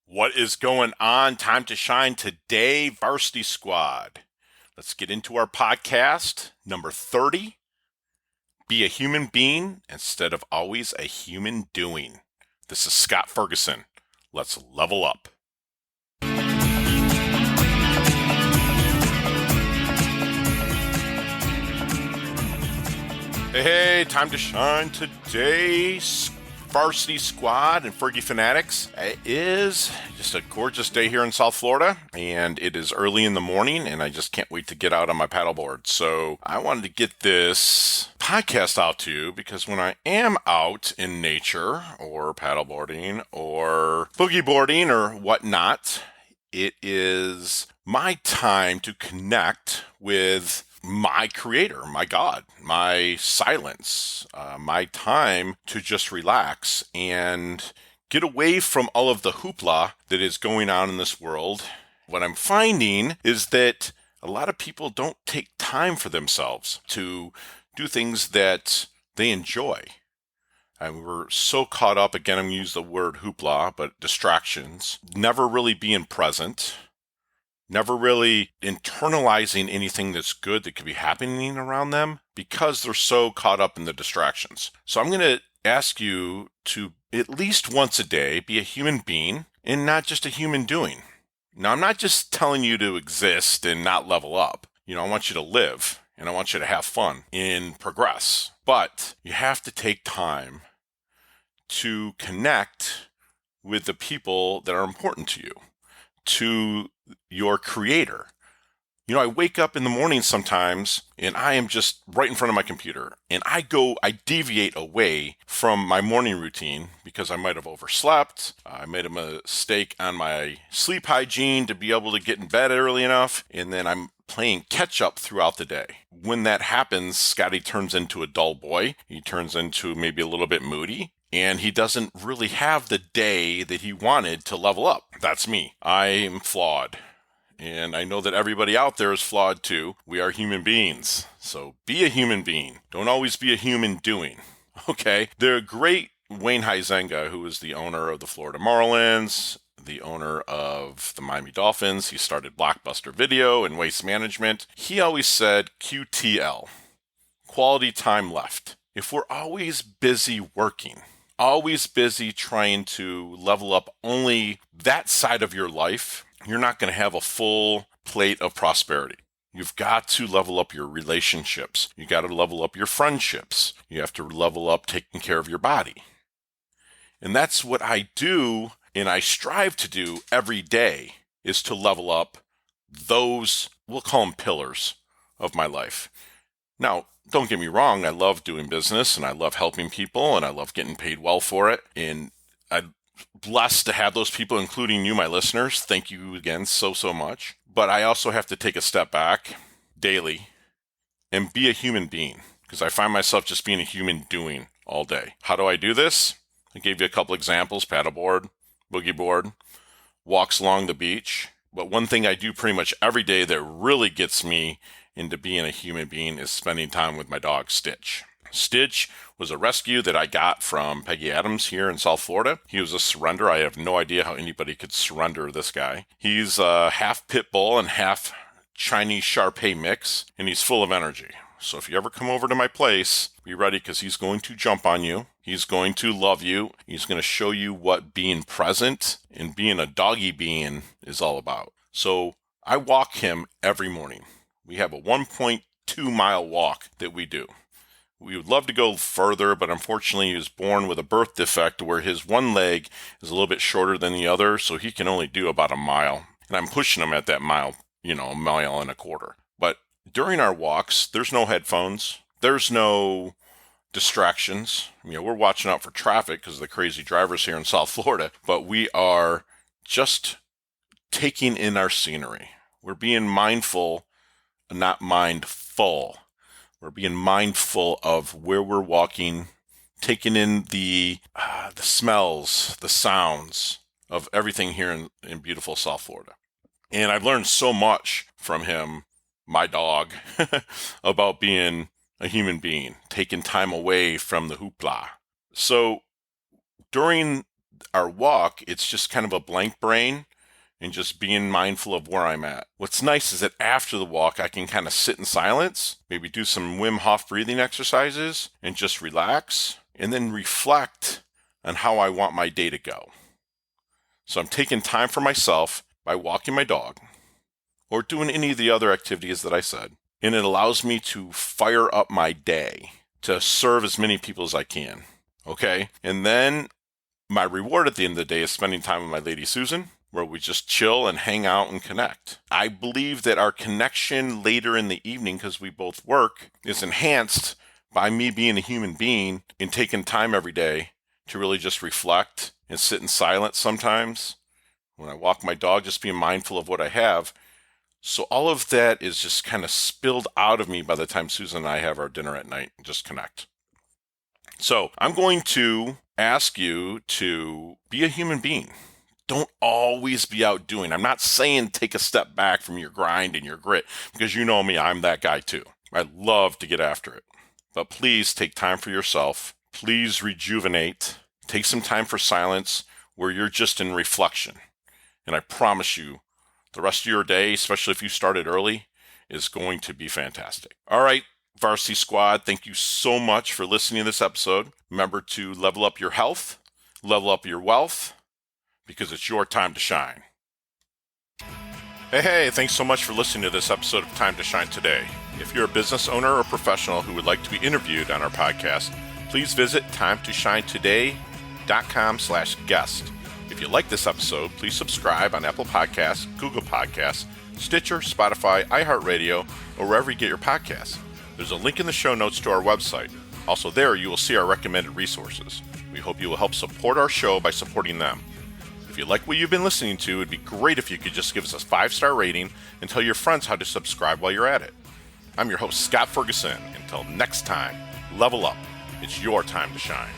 What is going on? Time to shine today, Varsity Squad. Let's get into our podcast. Number 30, be a human being instead of always a human doing. This is Scott Ferguson. Let's level up. Hey, time to shine today, Varsity Squad and Fergie Fanatics. It is just a gorgeous day here in South Florida, and it is early in the morning, and I just can't wait to get out on my paddleboard. So I wanted to get this podcast out to you because when I am out in nature or paddleboarding or boogie boarding or whatnot, it is my time to connect with my creator, my God, my silence, my time to just relax and get away from all of the hoopla that is going on in this world. What I'm finding is that a lot of people don't take time for themselves to do things that they enjoy. And we're so caught up, again, I'm going to use the word hoopla, but distractions, never really being present, never really internalizing anything that's good that could be happening around them because they're so caught up in the distractions. So I'm going to ask you to at least once a day be a human being and not just a human doing. Now, I'm not just telling you to exist and not level up. I want you to live and I want you to have fun and progress. But you have to take time to connect with the people that are important to you, to your creator. I wake up in the morning sometimes and I am just right in front of my computer and I deviate away from my morning routine because I might have overslept. I made a mistake on my sleep hygiene to be able to get in bed early enough. And then I'm playing catch up throughout the day. When that happens, Scotty turns into a dull boy. He turns into maybe a little bit moody. And he doesn't really have the day that he wanted to level up. That's me. I am flawed. And I know that everybody out there is flawed too. We are human beings. So be a human being. Don't always be a human doing. Okay? The great Wayne Huizenga, who is the owner of the Florida Marlins, the owner of the Miami Dolphins, he started Blockbuster Video and Waste Management. He always said QTL, quality time left. If we're always busy working, always busy trying to level up only that side of your life, you're not going to have a full plate of prosperity. You've got to level up your relationships. You got to level up your friendships. You have to level up taking care of your body. And that's what I do and I strive to do every day is to level up those, we'll call them pillars of my life. Now, don't get me wrong, I love doing business and I love helping people and I love getting paid well for it. And I'm blessed to have those people, including you, my listeners. Thank you again so much. But I also have to take a step back daily and be a human being because I find myself just being a human doing all day. How do I do this? I gave you a couple examples: paddleboard, boogie board, walks along the beach. But one thing I do pretty much every day that really gets me into being a human being is spending time with my dog, Stitch. Stitch was a rescue that I got from Peggy Adams here in South Florida. He was a surrender. I have no idea how anybody could surrender this guy. He's a half pit bull and half Chinese Shar-Pei mix, and he's full of energy. So if you ever come over to my place, be ready because he's going to jump on you. He's going to love you. He's going to show you what being present and being a doggy being is all about. So I walk him every morning. We have a 1.2 mile walk that we do. We would love to go further, but unfortunately he was born with a birth defect where his one leg is a little bit shorter than the other, so he can only do about a mile. And I'm pushing him at that mile, a mile and a quarter. But during our walks, there's no headphones. There's no distractions. We're watching out for traffic because of the crazy drivers here in South Florida, but we are just taking in our scenery. We're being mindful, not mindful. We're being mindful of where we're walking, taking in the smells, the sounds of everything here in beautiful South Florida. And I've learned so much from him, my dog, about being a human being, taking time away from the hoopla. So during our walk, it's just kind of a blank brain and just being mindful of where I'm at. What's nice is that after the walk, I can kind of sit in silence, maybe do some Wim Hof breathing exercises and just relax and then reflect on how I want my day to go. So I'm taking time for myself by walking my dog or doing any of the other activities that I said. And it allows me to fire up my day to serve as many people as I can. Okay? And then my reward at the end of the day is spending time with my lady Susan, where we just chill and hang out and connect. I believe that our connection later in the evening, because we both work, is enhanced by me being a human being and taking time every day to really just reflect and sit in silence sometimes. When I walk my dog, just being mindful of what I have. So all of that is just kind of spilled out of me by the time Susan and I have our dinner at night and just connect. So I'm going to ask you to be a human being. Don't always be out doing. I'm not saying take a step back from your grind and your grit, because you know me, I'm that guy too. I love to get after it. But please take time for yourself. Please rejuvenate. Take some time for silence where you're just in reflection. And I promise you, the rest of your day, especially if you started early, is going to be fantastic. All right, Varsity Squad, thank you so much for listening to this episode. Remember to level up your health, level up your wealth, because it's your time to shine. Hey, thanks so much for listening to this episode of Time to Shine today. If you're a business owner or professional who would like to be interviewed on our podcast, please visit timetoshinetoday.com/guest. If you like this episode, please subscribe on Apple Podcasts, Google Podcasts, Stitcher, Spotify, iHeartRadio, or wherever you get your podcasts. There's a link in the show notes to our website. Also there, you will see our recommended resources. We hope you will help support our show by supporting them. If you like what you've been listening to, it'd be great if you could just give us a 5-star rating and tell your friends how to subscribe while you're at it. I'm your host, Scott Ferguson. Until next time, level up. It's your time to shine.